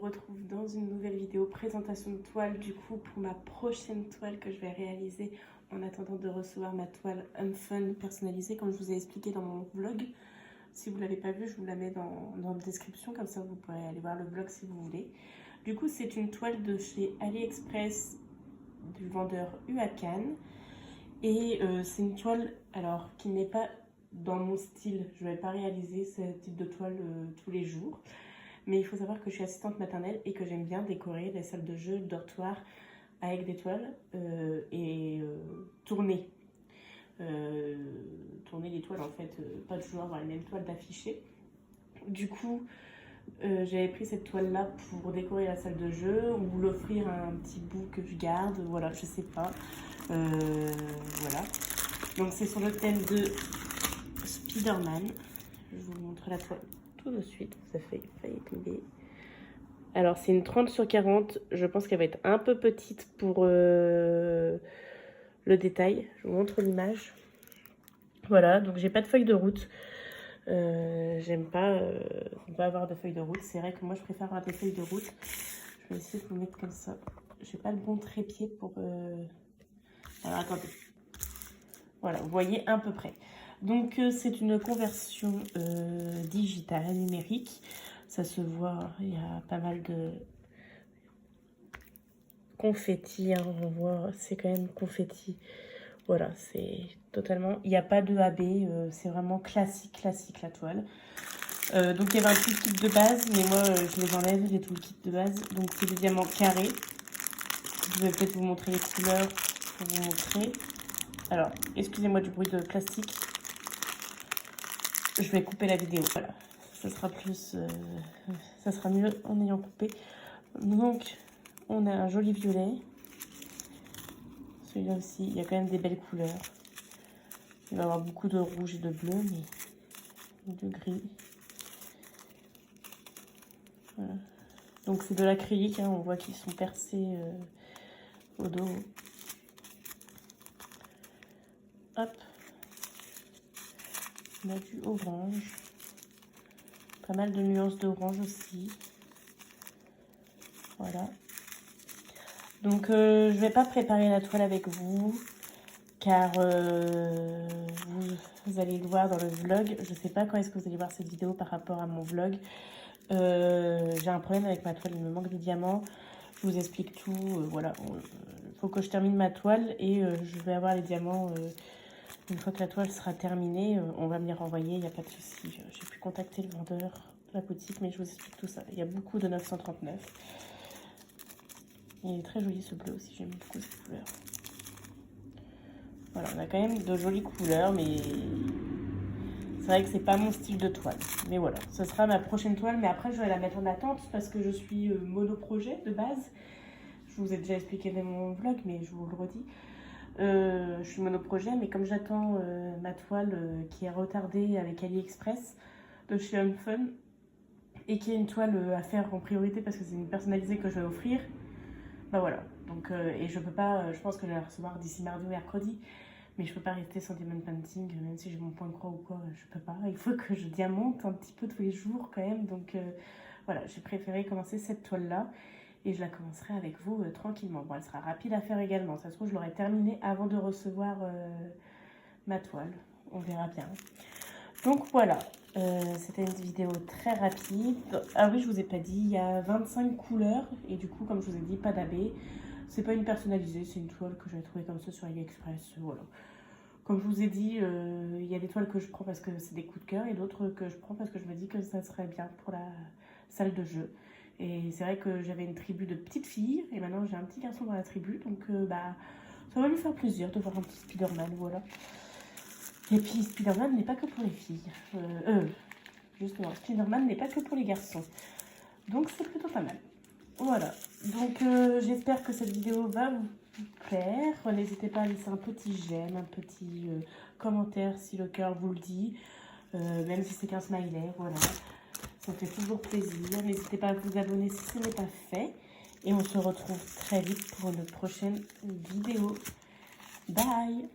retrouve dans une nouvelle vidéo présentation de toile du coup pour ma prochaine toile que je vais réaliser en attendant de recevoir ma toile Unfun personnalisée comme je vous ai expliqué dans mon vlog. Si vous ne l'avez pas vu, je vous la mets dans la description, comme ça vous pourrez aller voir le vlog si vous voulez. Du coup c'est une toile de chez AliExpress du vendeur Huacan et c'est une toile alors qui n'est pas dans mon style. Je ne vais pas réaliser ce type de toile tous les jours. Mais il faut savoir que je suis assistante maternelle et que j'aime bien décorer les salles de jeu, le dortoir avec des toiles et tourner. Tourner les toiles en fait, pas toujours avoir les mêmes toiles d'afficher. Du coup, j'avais pris cette toile là pour décorer la salle de jeu ou l'offrir à un petit bout que je garde, voilà, je sais pas. Voilà. Donc c'est sur le thème de Spider-Man. Je vous montre la toile tout de suite, ça fait failli tomber. Alors c'est une 30 sur 40, je pense qu'elle va être un peu petite pour le détail. Je vous montre l'image. Voilà, donc j'ai pas de feuille de route. J'aime pas avoir de feuilles de route. C'est vrai que moi je préfère avoir des feuilles de route. Je vais essayer de vous mettre comme ça. J'ai pas le bon trépied pour... Alors attendez. Voilà, vous voyez à peu près. Donc c'est une conversion digitale, numérique. Ça se voit, il y a pas mal de confetti. Hein, on voit, c'est quand même confetti. Voilà, c'est totalement... Il n'y a pas de AB, c'est vraiment classique la toile. Donc il y avait un petit kit de base, mais moi je les enlève, j'ai tout le kit de base. Donc c'est des diamants carrés. Je vais peut-être vous montrer les couleurs pour vous montrer. Alors, excusez-moi du bruit de plastique. Je vais couper la vidéo, voilà. Ça sera plus... ça sera mieux en ayant coupé. Donc, on a un joli violet. Celui-là aussi, il y a quand même des belles couleurs. Il va y avoir beaucoup de rouge et de bleu, mais de gris. Voilà. Donc, c'est de l'acrylique, hein, on voit qu'ils sont percés au dos. Hop. On a du orange. Pas mal de nuances d'orange aussi. Voilà. Donc, je ne vais pas préparer la toile avec vous, car vous allez le voir dans le vlog. Je ne sais pas quand est-ce que vous allez voir cette vidéo par rapport à mon vlog. J'ai un problème avec ma toile, il me manque de diamants. Je vous explique tout. Voilà, il faut que je termine ma toile et je vais avoir les diamants. Une fois que la toile sera terminée, on va me les renvoyer, il n'y a pas de souci. J'ai pu contacter le vendeur de la boutique, mais je vous explique tout ça. Il y a beaucoup de 939. Il est très joli ce bleu aussi, j'aime beaucoup cette couleur. Voilà, on a quand même de jolies couleurs, mais c'est vrai que c'est pas mon style de toile. Mais voilà, ce sera ma prochaine toile, mais après je vais la mettre en attente parce que je suis monoprojet de base. Je vous ai déjà expliqué dans mon vlog, mais je vous le redis. Je suis monoprojet, mais comme j'attends ma toile qui est retardée avec AliExpress de chez Unfun et qui est une toile à faire en priorité parce que c'est une personnalisée que je vais offrir, bah voilà. Donc, et je peux pas, je pense que je vais la recevoir d'ici mardi ou mercredi, mais je peux pas rester sans diamond painting, même si j'ai mon point de croix ou quoi, je peux pas. Il faut que je diamante un petit peu tous les jours quand même, donc voilà, j'ai préféré commencer cette toile là. Et je la commencerai avec vous tranquillement. Bon, elle sera rapide à faire également. Ça se trouve, je l'aurai terminée avant de recevoir ma toile. On verra bien. Donc voilà, c'était une vidéo très rapide. Ah oui, je vous ai pas dit, il y a 25 couleurs. Et du coup, comme je vous ai dit, pas d'AB. C'est pas une personnalisée, c'est une toile que j'avais trouvée comme ça sur AliExpress. Voilà. Comme je vous ai dit, il y a des toiles que je prends parce que c'est des coups de cœur et d'autres que je prends parce que je me dis que ça serait bien pour la salle de jeu. Et c'est vrai que j'avais une tribu de petites filles et maintenant j'ai un petit garçon dans la tribu, donc bah ça va lui faire plaisir de voir un petit Spider-Man, voilà. Et puis Spider-Man n'est pas que pour les filles, justement, Spider-Man n'est pas que pour les garçons, donc c'est plutôt pas mal. Voilà, donc j'espère que cette vidéo va vous plaire. N'hésitez pas à laisser un petit j'aime, un petit commentaire si le cœur vous le dit, même si c'est qu'un smiley, voilà. Ça fait toujours plaisir. N'hésitez pas à vous abonner si ce n'est pas fait. Et on se retrouve très vite pour une prochaine vidéo. Bye!